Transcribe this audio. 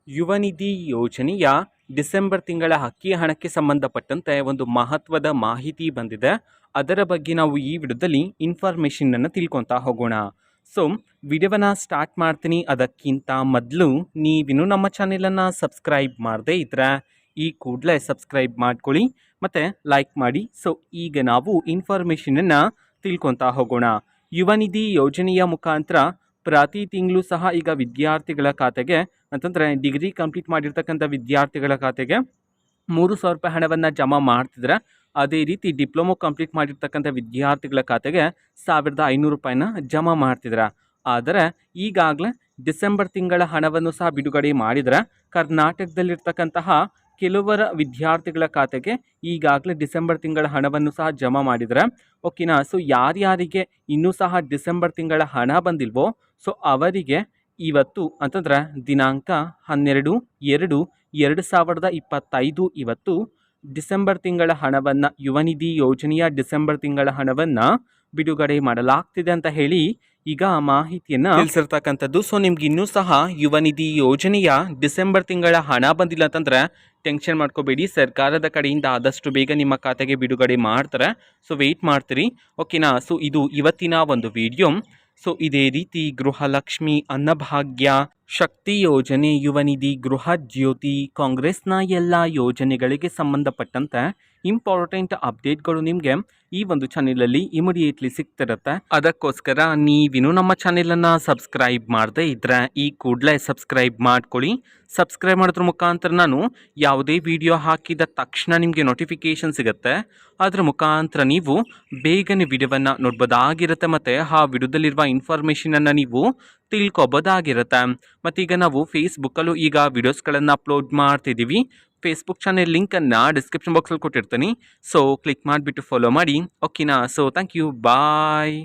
ಯುವ ನಿಧಿ ಯೋಜನೆಯ ಡಿಸೆಂಬರ್ ತಿಂಗಳ ಅಕ್ಕಿ ಹಣಕ್ಕೆ ಸಂಬಂಧಪಟ್ಟಂತೆ ಒಂದು ಮಹತ್ವದ ಮಾಹಿತಿ ಬಂದಿದೆ. ಅದರ ಬಗ್ಗೆ ನಾವು ಈ ವಿಡಿಯೋದಲ್ಲಿ ಇನ್ಫಾರ್ಮೇಷನನ್ನು ತಿಳ್ಕೊತಾ ಹೋಗೋಣ. ಸೊ ವಿಡಿಯೋವನ್ನು ಸ್ಟಾರ್ಟ್ ಮಾಡ್ತೀನಿ. ಅದಕ್ಕಿಂತ ಮೊದಲು ನೀವಿನ್ನೂ ನಮ್ಮ ಚಾನೆಲನ್ನು ಸಬ್ಸ್ಕ್ರೈಬ್ ಮಾಡದೇ ಇದ್ದರೆ ಈ ಕೂಡಲೇ ಸಬ್ಸ್ಕ್ರೈಬ್ ಮಾಡ್ಕೊಳ್ಳಿ ಮತ್ತು ಲೈಕ್ ಮಾಡಿ. ಸೊ ಈಗ ನಾವು ಇನ್ಫಾರ್ಮೇಷನನ್ನು ತಿಳ್ಕೊತಾ ಹೋಗೋಣ. ಯುವ ನಿಧಿ ಯೋಜನೆಯ ಮುಖಾಂತರ ಪ್ರತಿ ತಿಂಗಳು ಸಹ ಈಗ ವಿದ್ಯಾರ್ಥಿಗಳ ಖಾತೆಗೆ ಅಂತಂದರೆ ಡಿಗ್ರಿ ಕಂಪ್ಲೀಟ್ ಮಾಡಿರ್ತಕ್ಕಂಥ ವಿದ್ಯಾರ್ಥಿಗಳ ಖಾತೆಗೆ 3,000 ರೂಪಾಯಿ ಹಣವನ್ನು ಜಮಾ ಮಾಡ್ತಿದ್ರೆ, ಅದೇ ರೀತಿ ಡಿಪ್ಲೊಮೊ ಕಂಪ್ಲೀಟ್ ಮಾಡಿರ್ತಕ್ಕಂಥ ವಿದ್ಯಾರ್ಥಿಗಳ ಖಾತೆಗೆ 1,500 ರೂಪಾಯಿನ ಜಮಾ ಮಾಡ್ತಿದ್ರೆ. ಆದರೆ ಈಗಾಗಲೇ ಡಿಸೆಂಬರ್ ತಿಂಗಳ ಹಣವನ್ನು ಸಹ ಬಿಡುಗಡೆ ಮಾಡಿದರೆ ಕರ್ನಾಟಕದಲ್ಲಿರ್ತಕ್ಕಂತಹ ಕೆಲವರ ವಿದ್ಯಾರ್ಥಿಗಳ ಖಾತೆಗೆ ಈಗಾಗಲೇ ಡಿಸೆಂಬರ್ ತಿಂಗಳ ಹಣವನ್ನು ಸಹ ಜಮಾ ಮಾಡಿದರೆ ಓಕೆನಾ. ಸೊ ಯಾರ್ಯಾರಿಗೆ ಇನ್ನೂ ಸಹ ಡಿಸೆಂಬರ್ ತಿಂಗಳ ಹಣ ಬಂದಿಲ್ವೋ ಸೊ ಅವರಿಗೆ ಇವತ್ತು ಅಂತಂದರೆ ದಿನಾಂಕ 12/2/2025 ಇವತ್ತು ಡಿಸೆಂಬರ್ ತಿಂಗಳ ಹಣವನ್ನು ಯುವ ನಿಧಿ ಯೋಜನೆಯ ಡಿಸೆಂಬರ್ ತಿಂಗಳ ಹಣವನ್ನು ಬಿಡುಗಡೆ ಮಾಡಲಾಗ್ತಿದೆ ಅಂತ ಹೇಳಿ ಈಗ ಮಾಹಿತಿಯನ್ನು ತಿಳಿಸಿರ್ತಕ್ಕಂಥದ್ದು. ಸೊ ನಿಮ್ಗೆ ಇನ್ನೂ ಸಹ ಯುವ ನಿಧಿ ಯೋಜನೆಯ ಡಿಸೆಂಬರ್ ತಿಂಗಳ ಹಣ ಬಂದಿಲ್ಲ ಅಂತಂದರೆ ಟೆನ್ಷನ್ ಮಾಡ್ಕೋಬೇಡಿ. ಸರ್ಕಾರದ ಕಡೆಯಿಂದ ಆದಷ್ಟು ಬೇಗ ನಿಮ್ಮ ಖಾತೆಗೆ ಬಿಡುಗಡೆ ಮಾಡ್ತಾರೆ. ಸೊ ವೆಯ್ಟ್ ಮಾಡ್ತೀರಿ ಓಕೆನಾ. ಸೊ ಇದು ಇವತ್ತಿನ ಒಂದು ವಿಡಿಯೋ. ಸೊ ಇದೇ ರೀತಿ ಗೃಹಲಕ್ಷ್ಮಿ, ಅನ್ನಭಾಗ್ಯ, ಶಕ್ತಿ ಯೋಜನೆ, ಯುವ ನಿಧಿ, ಗೃಹ ಜ್ಯೋತಿ, ಕಾಂಗ್ರೆಸ್ನ ಎಲ್ಲ ಯೋಜನೆಗಳಿಗೆ ಸಂಬಂಧಪಟ್ಟಂತೆ ಇಂಪಾರ್ಟೆಂಟ್ ಅಪ್ಡೇಟ್ಗಳು ನಿಮಗೆ ಈ ಒಂದು ಚಾನೆಲಲ್ಲಿ ಇಮಿಡಿಯೇಟ್ಲಿ ಸಿಗ್ತಿರುತ್ತೆ. ಅದಕ್ಕೋಸ್ಕರ ನೀವಿನ್ನೂ ನಮ್ಮ ಚಾನೆಲನ್ನು ಸಬ್ಸ್ಕ್ರೈಬ್ ಮಾಡದೇ ಇದ್ದರೆ ಈ ಕೂಡಲೇ ಸಬ್ಸ್ಕ್ರೈಬ್ ಮಾಡ್ಕೊಳ್ಳಿ. ಸಬ್ಸ್ಕ್ರೈಬ್ ಮಾಡೋದ್ರ ಮುಖಾಂತರ ನಾನು ಯಾವುದೇ ವಿಡಿಯೋ ಹಾಕಿದ ತಕ್ಷಣ ನಿಮಗೆ ನೋಟಿಫಿಕೇಷನ್ ಸಿಗುತ್ತೆ. ಅದರ ಮುಖಾಂತರ ನೀವು ಬೇಗನೆ ವಿಡಿಯೋವನ್ನು ನೋಡ್ಬೋದಾಗಿರುತ್ತೆ ಮತ್ತು ಆ ವಿಡಿಯೋದಲ್ಲಿರುವ ಇನ್ಫಾರ್ಮೇಷನನ್ನು ನೀವು ತಿಳ್ಕೊಬೋದಾಗಿರುತ್ತೆ. ಮತ್ತೀಗ ನಾವು ಫೇಸ್ಬುಕ್ಕಲ್ಲೂ ಈಗ ವಿಡಿಯೋಸ್ಗಳನ್ನು ಅಪ್ಲೋಡ್ ಮಾಡ್ತಿದ್ದೀವಿ. ಫೇಸ್ಬುಕ್ ಚಾನೆಲ್ ಲಿಂಕನ್ನು ಡಿಸ್ಕ್ರಿಪ್ಷನ್ ಬಾಕ್ಸಲ್ಲಿ ಕೊಟ್ಟಿರ್ತೀನಿ. ಸೊ ಕ್ಲಿಕ್ ಮಾಡಿಬಿಟ್ಟು ಫಾಲೋ ಮಾಡಿ ಓಕೆನಾ. So thank you, bye.